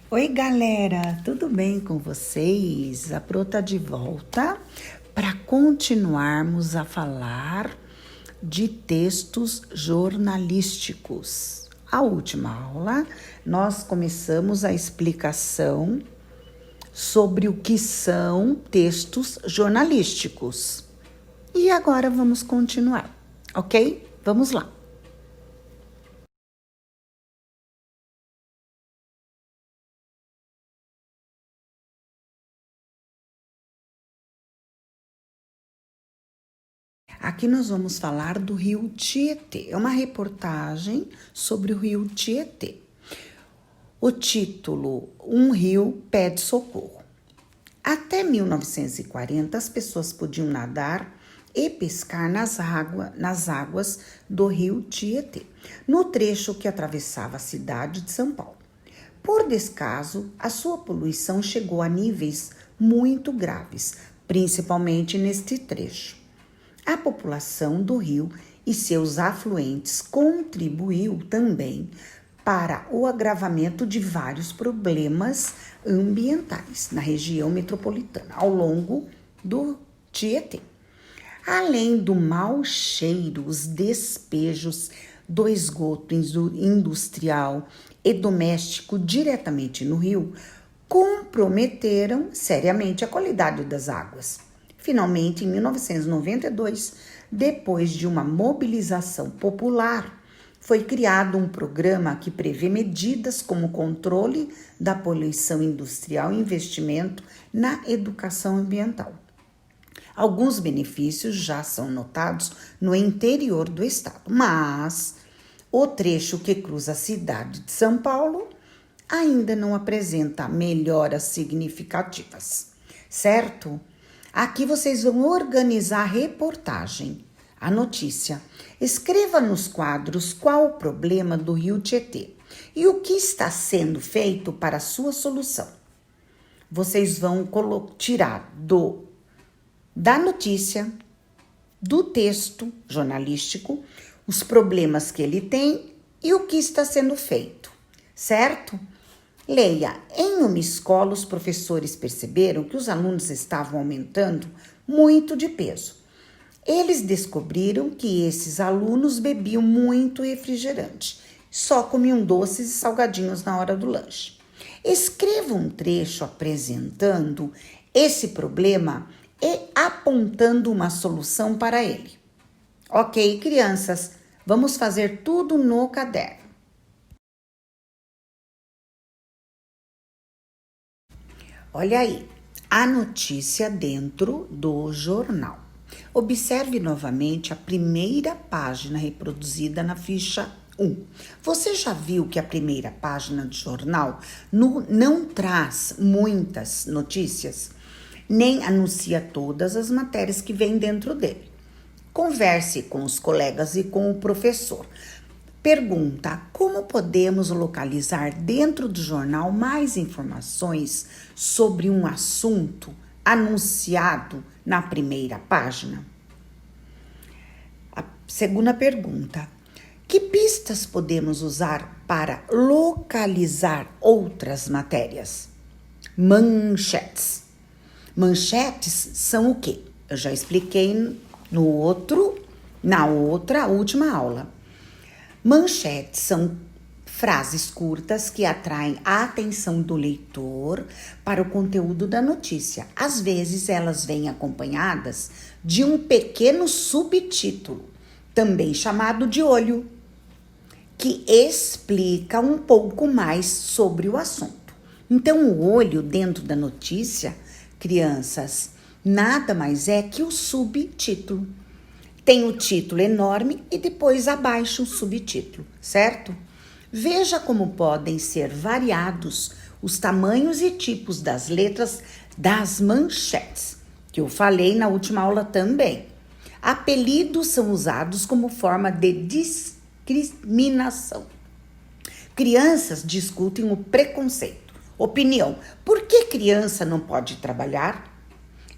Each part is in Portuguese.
Oi, galera, tudo bem com vocês? A Pro tá de volta para continuarmos a falar de textos jornalísticos. A última aula, nós começamos a explicação sobre o que são textos jornalísticos. E agora vamos continuar, ok? Vamos lá. Aqui nós vamos falar do rio Tietê. É uma reportagem sobre o rio Tietê. O título: Um rio pede socorro. Até 1940, as pessoas podiam nadar e pescar nas águas do rio Tietê, no trecho que atravessava a cidade de São Paulo. Por descaso, a sua poluição chegou a níveis muito graves, principalmente neste trecho. A população do rio e seus afluentes contribuiu também para o agravamento de vários problemas ambientais na região metropolitana ao longo do Tietê. Além do mau cheiro, os despejos do esgoto industrial e doméstico diretamente no rio comprometeram seriamente a qualidade das águas. Finalmente, em 1992, depois de uma mobilização popular, foi criado um programa que prevê medidas como controle da poluição industrial e investimento na educação ambiental. Alguns benefícios já são notados no interior do estado, mas o trecho que cruza a cidade de São Paulo ainda não apresenta melhoras significativas, certo? Aqui vocês vão organizar a reportagem, a notícia. Escreva nos quadros qual o problema do rio Tietê e o que está sendo feito para a sua solução. Vocês vão tirar da notícia, do texto jornalístico, os problemas que ele tem e o que está sendo feito, certo? Leia. Em uma escola, os professores perceberam que os alunos estavam aumentando muito de peso. Eles descobriram que esses alunos bebiam muito refrigerante, só comiam doces e salgadinhos na hora do lanche. Escreva um trecho apresentando esse problema e apontando uma solução para ele. Ok, crianças, vamos fazer tudo no caderno. Olha aí, a notícia dentro do jornal. Observe novamente a primeira página reproduzida na ficha 1. Você já viu que a primeira página do jornal não traz muitas notícias, nem anuncia todas as matérias que vêm dentro dele. Converse com os colegas e com o professor. Pergunta: como podemos localizar dentro do jornal mais informações sobre um assunto anunciado na primeira página? A segunda pergunta: que pistas podemos usar para localizar outras matérias? Manchetes. Manchetes são o quê? Eu já expliquei na outra última aula. Manchetes são frases curtas que atraem a atenção do leitor para o conteúdo da notícia. Às vezes, elas vêm acompanhadas de um pequeno subtítulo, também chamado de olho, que explica um pouco mais sobre o assunto. Então, o olho dentro da notícia, crianças, nada mais é que o subtítulo. Tem o título enorme e depois abaixo o subtítulo, certo? Veja como podem ser variados os tamanhos e tipos das letras das manchetes, que eu falei na última aula também. Apelidos são usados como forma de discriminação. Crianças discutem o preconceito. Opinião: por que criança não pode trabalhar?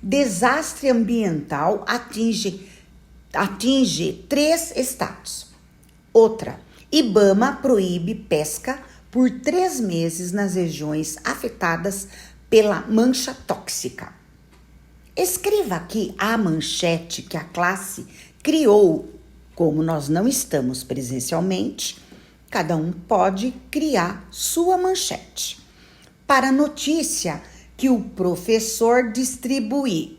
Desastre ambiental atinge 3 estados. Outra: IBAMA proíbe pesca por 3 meses nas regiões afetadas pela mancha tóxica. Escreva aqui a manchete que a classe criou. Como nós não estamos presencialmente, cada um pode criar sua manchete. Para a notícia que o professor distribuiu.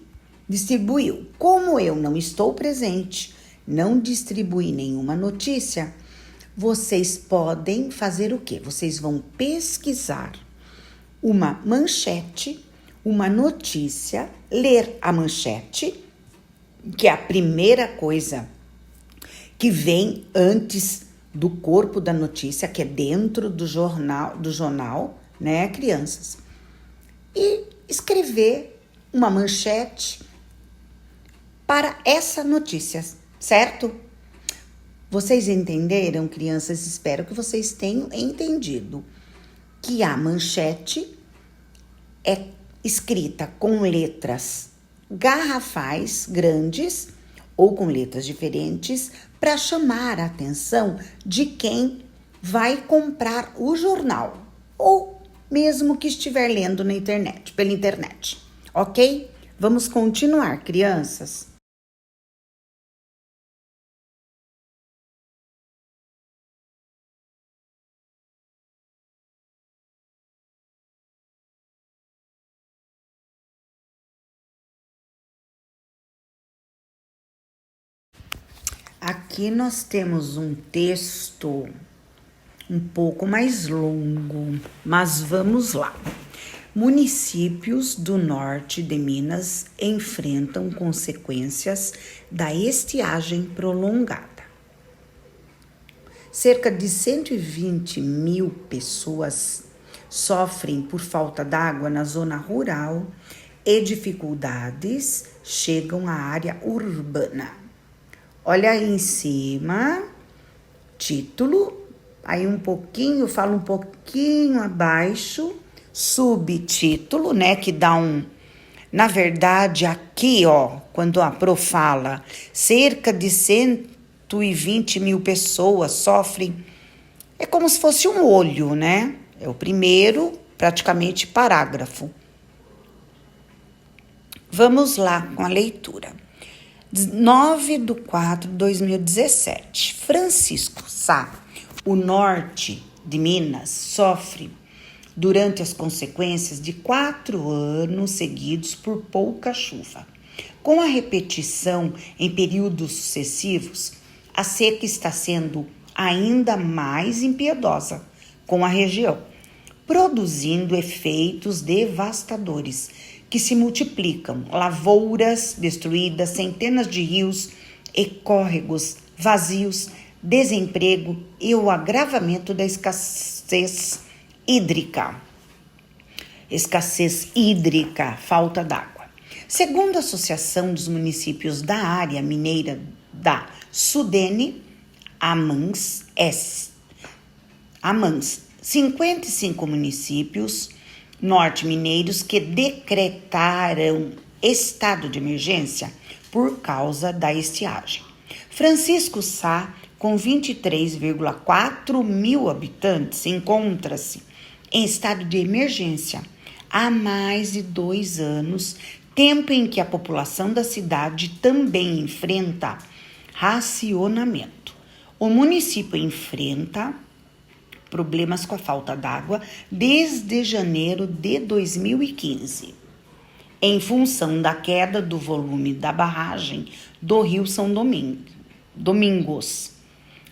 Como eu não estou presente, não distribuí nenhuma notícia, vocês podem fazer o quê? Vocês vão pesquisar uma manchete, uma notícia, ler a manchete, que é a primeira coisa que vem antes do corpo da notícia, que é dentro do jornal, né, crianças? E escrever uma manchete para essa notícia, certo? Vocês entenderam, crianças? Espero que vocês tenham entendido que a manchete é escrita com letras garrafais grandes ou com letras diferentes para chamar a atenção de quem vai comprar o jornal ou mesmo que estiver lendo na internet, pela internet, ok? Vamos continuar, crianças. Aqui nós temos um texto um pouco mais longo, mas vamos lá. Municípios do norte de Minas enfrentam consequências da estiagem prolongada. Cerca de 120 mil pessoas sofrem por falta d'água na zona rural e dificuldades chegam à área urbana. Olha aí em cima, título, aí fala um pouquinho abaixo, subtítulo, né, que dá na verdade, aqui, ó, quando a Pro fala, cerca de 120 mil pessoas sofrem, é como se fosse um olho, né? É o primeiro, praticamente, parágrafo. Vamos lá com a leitura. 9/4/2017. Francisco Sá, o norte de Minas, sofre durante as consequências de 4 anos seguidos por pouca chuva. Com a repetição em períodos sucessivos, a seca está sendo ainda mais impiedosa com a região, produzindo efeitos devastadores que se multiplicam, lavouras destruídas, centenas de rios e córregos vazios, desemprego e o agravamento da escassez hídrica, falta d'água. Segundo a Associação dos Municípios da Área Mineira da Sudene, AMANS, 55 municípios norte-mineiros que decretaram estado de emergência por causa da estiagem. Francisco Sá, com 23,4 mil habitantes, encontra-se em estado de emergência há mais de 2 anos, tempo em que a população da cidade também enfrenta racionamento. O município enfrenta problemas com a falta d'água desde janeiro de 2015, em função da queda do volume da barragem do Rio São Domingos.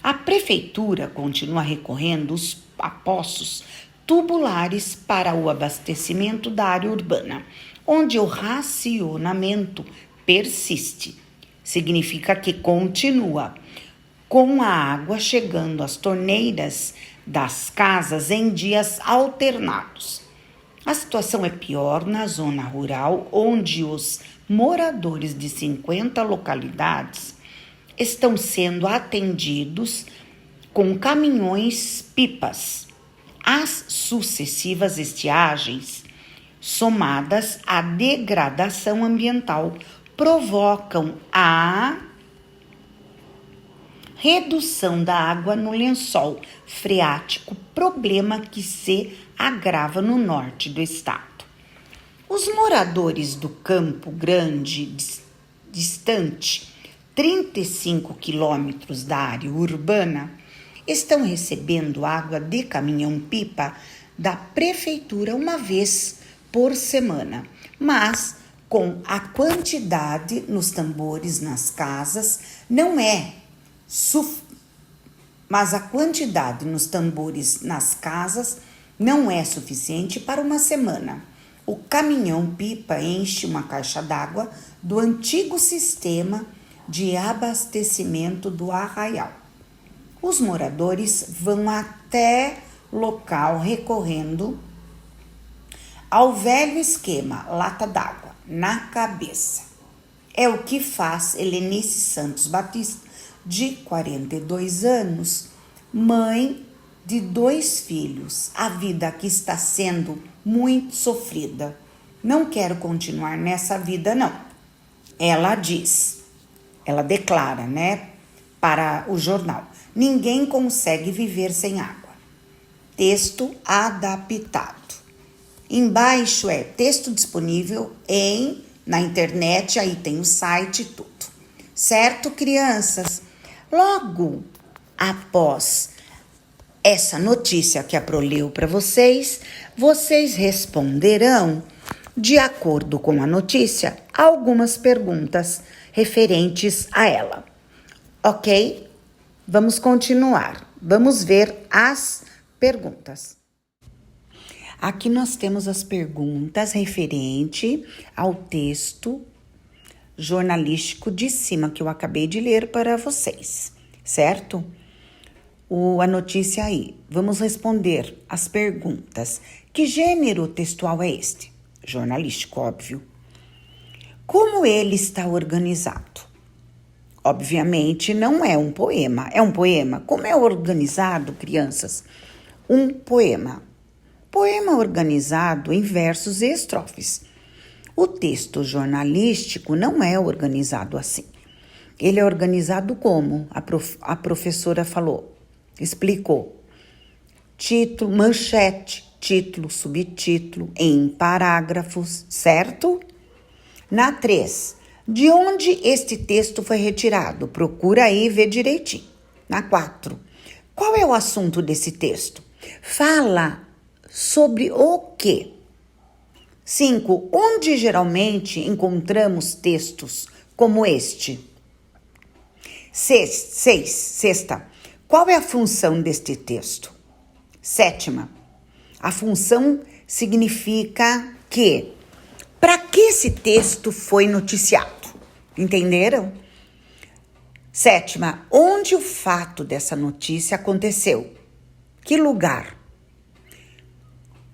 A prefeitura continua recorrendo a poços tubulares para o abastecimento da área urbana, onde o racionamento persiste. Significa que continua com a água chegando às torneiras das casas em dias alternados. A situação é pior na zona rural, onde os moradores de 50 localidades estão sendo atendidos com caminhões-pipas. As sucessivas estiagens, somadas à degradação ambiental, provocam a redução da água no lençol freático, problema que se agrava no norte do estado. Os moradores do Campo Grande, distante 35 quilômetros da área urbana, estão recebendo água de caminhão-pipa da prefeitura uma vez por semana, mas com a quantidade nos tambores nas casas não é suficiente para uma semana. O caminhão-pipa enche uma caixa d'água do antigo sistema de abastecimento do arraial. Os moradores vão até local recorrendo ao velho esquema lata d'água na cabeça. É o que faz Helenice Santos Batista, de 42 anos, mãe de 2 filhos. A vida aqui está sendo muito sofrida. Não quero continuar nessa vida, não. Ela declara, para o jornal. Ninguém consegue viver sem água. Texto adaptado. Embaixo é texto disponível na internet, aí tem o site e tudo. Certo, crianças? Logo após essa notícia que a Pro leu para vocês, vocês responderão, de acordo com a notícia, algumas perguntas referentes a ela. Ok? Vamos continuar. Vamos ver as perguntas. Aqui nós temos as perguntas referente ao texto jornalístico de cima que eu acabei de ler para vocês, certo? A notícia aí. Vamos responder as perguntas. Que gênero textual é este? Jornalístico, óbvio. Como ele está organizado? Obviamente não é um poema. É um poema? Como é organizado, crianças? Um poema. Poema organizado em versos e estrofes. O texto jornalístico não é organizado assim. Ele é organizado como? A professora explicou. Título, manchete, título, subtítulo, em parágrafos, certo? Na 3, de onde este texto foi retirado? Procura aí e vê direitinho. Na 4, qual é o assunto desse texto? Fala sobre o quê? 5, onde geralmente encontramos textos como este? 6, qual é a função deste texto? 7, a função significa que, para que esse texto foi noticiado? Entenderam? 7, onde o fato dessa notícia aconteceu? Que lugar?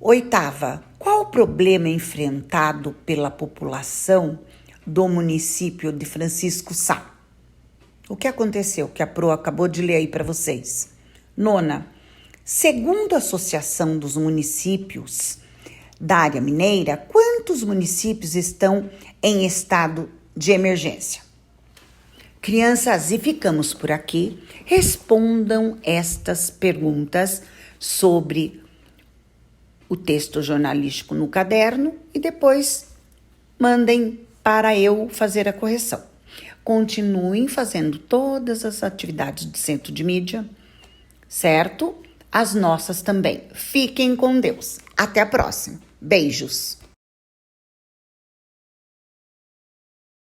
8, qual o problema enfrentado pela população do município de Francisco Sá? O que aconteceu que a Pro acabou de ler aí para vocês? 9, segundo a Associação dos Municípios da Área Mineira, quantos municípios estão em estado de emergência? Crianças, e ficamos por aqui. Respondam estas perguntas sobre o texto jornalístico no caderno e depois mandem para eu fazer a correção. Continuem fazendo todas as atividades do Centro de Mídia, certo? As nossas também. Fiquem com Deus. Até a próxima. Beijos.